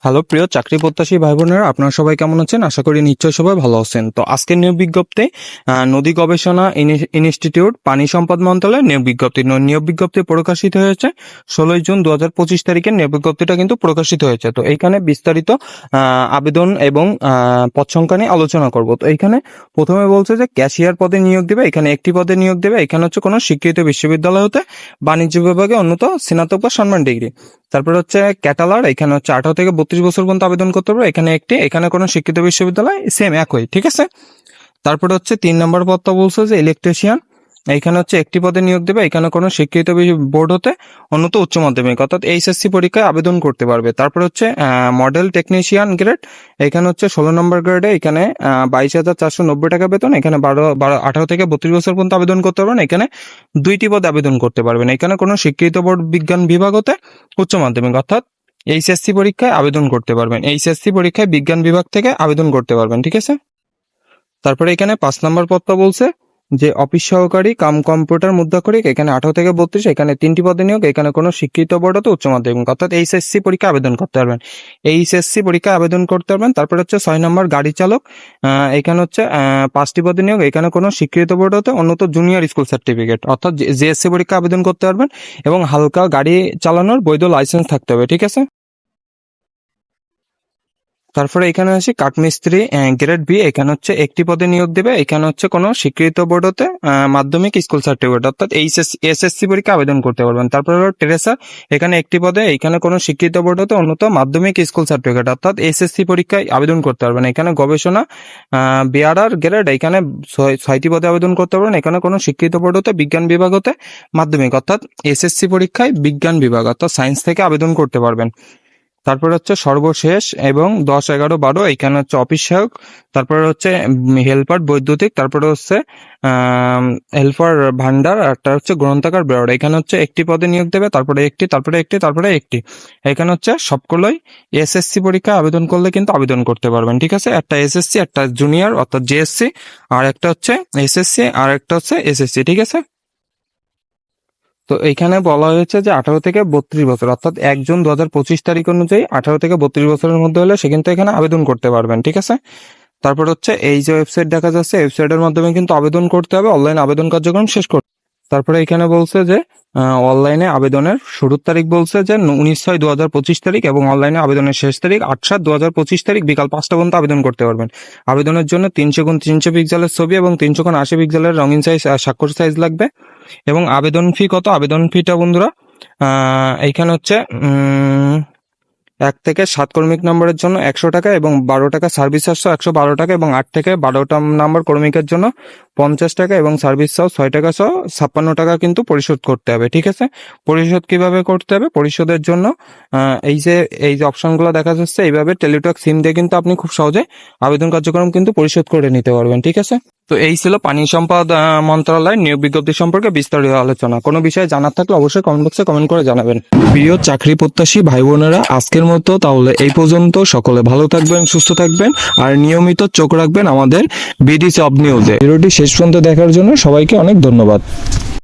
Hello প্রিয় চাকরি প্রত্যাশী ভাই বোনেরা, আপনারা সবাই কেমন আছেন? আশা করি নিশ্চয়ই সবাই ভালো আছেন। তো আজকের নিয়োগ বিজ্ঞপ্তি নদী গবেষণা ইনস্টিটিউট পানি সম্পদ মন্ত্রণালয়ের নিয়োগ বিজ্ঞপ্তি প্রকাশিত হয়েছে 16 জুন 2025 তারিখের নিয়োগ বিজ্ঞপ্তিটা কিন্তু প্রকাশিত হয়েছে। তো এইখানে বিস্তারিত আবেদন এবং পদ সংখ্যা নিয়ে আলোচনা করব। তো এইখানে প্রথমে বলছে যে ক্যাশিয়ার পদে নিয়োগ দেবে, এখানে একটি পদে নিয়োগ দেবে। এখানে হচ্ছে কোনো স্বীকৃত বিশ্ববিদ্যালয় হতে বাণিজ্য বিভাগে উন্নত স্নাতক বা সম্মান ডিগ্রি। তারপর হচ্ছে ক্যাটালার, এখানে হচ্ছে 18 থেকে 32 বছর পর্যন্ত আবেদন করতে পারবে। এখানে কোনো শিক্ষিত বিশ্ববিদ্যালয় সেম একই, ঠিক আছে। তারপরে হচ্ছে 3 নম্বর পদটা বলছে যে ইলেকট্রিশিয়ান, এইখানে হচ্ছে একটি পদে নিয়োগ দেবে। এখানে কোনো শিক্ষিত বোর্ড হতে উন্নত উচ্চ মাধ্যমিক অর্থাৎ এইচএসসি পরীক্ষায় আবেদন করতে পারবে। তারপর হচ্ছে মডেল টেকনিশিয়ান গ্রেড, এখানে হচ্ছে 16 নম্বর গ্রেডে, এখানে 22,490 টাকা বেতন। এখানে 18 থেকে 32 বছর পর্যন্ত আবেদন করতে পারবেন। এখানে 2টি পদে আবেদন করতে পারবেন। এখানে কোনো স্বীকৃত বোর্ড বিজ্ঞান বিভাগ হতে উচ্চ মাধ্যমিক অর্থাৎ এইচএসসি পরীক্ষায় আবেদন করতে পারবেন। এইচএসসি পরীক্ষায় বিজ্ঞান বিভাগ থেকে আবেদন করতে পারবেন, ঠিক আছে। তারপরে এখানে 5 নম্বর পদটা বলছে যে অফিস সহকারী কাম কম্পিউটার মুদ্রাক্ষরিক, এখানে 18 থেকে 32, এখানে 3টি পদে নিয়োগ। এখানে কোনো শিক্ষিত বোর্ড হতে উচ্চ মাধ্যমিক অর্থাৎ এইচএসসি পরীক্ষা আবেদন করতে পারবেন। এইচএসসি পরীক্ষা আবেদন করতে পারবেন। তারপরে হচ্ছে 6 নম্বর গাড়ি চালক, এখানে হচ্ছে 5টি পদে নিয়োগ। এখানে কোনো স্বীকৃত বোর্ড হতে উন্নত জুনিয়র স্কুল সার্টিফিকেট অর্থাৎ জেএসসি পরীক্ষা আবেদন করতে পারবেন এবং হালকা গাড়ি চালানোর বৈধ লাইসেন্স থাকতে হবে, ঠিক আছে। তারপরে এখানে আসি কাঠমিস্ত্রি গ্রেড বি, এখানে হচ্ছে একটি পদে নিয়োগ দেবে। এখানে হচ্ছে কোনো স্বীকৃত বোর্ড হতে মাধ্যমিক স্কুল সার্টিফিকেট অর্থাৎ এসএসসি পরীক্ষা আবেদন করতে পারবেন। তারপরে হলো ট্রেসার, এখানে একটি পদে, এখানে কোনো স্বীকৃত বোর্ড হতে উন্নত মাধ্যমিক স্কুল সার্টিফিকেট অর্থাৎ এসএসসি পরীক্ষায় আবেদন করতে পারবেন। এখানে গবেষণা বিআরআর গ্রেড, এখানে 6টি পদে আবেদন করতে পারবেন। এখানে কোনো স্বীকৃত বোর্ড হতে বিজ্ঞান বিভাগ হতে মাধ্যমিক অর্থাৎ এসএসসি পরীক্ষায় বিজ্ঞান বিভাগ অর্থাৎ সায়েন্স থেকে আবেদন করতে পারবেন। তারপরে হচ্ছে সর্বশেষ এবং 10, 11, 12, এখানে হচ্ছে অফিস সহায়ক, তারপরে হচ্ছে হেল্পার বৈদ্যুতিক, তারপরে হচ্ছে হেল্পার ভান্ডার, একটা হচ্ছে গ্রন্থাগার বেরোর। এখানে হচ্ছে একটি পদে নিয়োগ দেবে, তারপরে একটি। এখানে হচ্ছে সবগুলোই এসএসসি পরীক্ষা আবেদন করলে কিন্তু আবেদন করতে পারবেন, ঠিক আছে। একটা এসএসসি, একটা জুনিয়র অর্থাৎ জেএসসি, আর একটা হচ্ছে এসএসসি, আর একটা হচ্ছে এসএসসি, ঠিক আছে। তো এইখানে বলা হয়েছে যে 18 থেকে 32 বছর অর্থাৎ 1 জুন 2025 তারিখ অনুযায়ী 18 থেকে 32 বছরের মধ্যে হলে সে কিন্তু এখানে আবেদন করতে পারবেন, ঠিক আছে। তারপর হচ্ছে এই যে ওয়েবসাইট দেখা যাচ্ছে, ওয়েবসাইটের মাধ্যমে কিন্তু আবেদন করতে হবে, অনলাইন আবেদন কার্যক্রম শেষ করতে। তারপরে এখানে বলছে যে অনলাইনে আবেদনের শুরুর তারিখ বলছে যে 19/6/2025 তারিখ এবং অনলাইনে আবেদনের শেষ তারিখ 8/7/2025 তারিখ বিকাল 5টা পর্যন্ত আবেদন করতে পারবেন। আবেদনের জন্য 300x300 পিক্সেলের ছবি এবং 300x80 পিক্সেলের রঙিন সাইজ স্বাক্ষর সাইজ লাগবে। এবং আবেদন ফি কত? আবেদন ফিটা বন্ধুরা এইখানে হচ্ছে 1 থেকে 7 কর্মিক নম্বরের জন্য 100 টাকা এবং 12 টাকা সার্ভিস চার্জ 112 টাকা এবং 8 থেকে 12টা নম্বর কর্মিকের জন্য 50 টাকা এবং সার্ভিস চার্জ 6 টাকা সহ 56 টাকা কিন্তু পরিশোধ করতে হবে, ঠিক আছে। পরিশোধ কিভাবে করতে হবে? পরিশোধের জন্য এই যে অপশনগুলো দেখা যাচ্ছে, এইভাবে টেলিটক সিম দিয়ে কিন্তু আপনি খুব সহজে আবেদন কার্যক্রম কিন্তু পরিশোধ করে নিতে পারবেন, ঠিক আছে। তো এই ছিল পানি সম্পদ মন্ত্রণালয় নিয়োগ বিজ্ঞপ্তি সম্পর্কে বিস্তারিত আলোচনা। কোনো বিষয়ে জানার থাকলে অবশ্যই কমেন্ট বক্সে কমেন্ট করে জানাবেন। প্রিয় চাকরি প্রত্যাশী ভাই বোনেরা, আজকের মতো তাহলে এই পর্যন্ত। সকলে ভালো থাকবেন, সুস্থ থাকবেন আর নিয়মিত চোখ রাখবেন আমাদের বিডি জব নিউজে। ভিডিওটি শেষ পর্যন্ত দেখার জন্য সবাইকে অনেক ধন্যবাদ।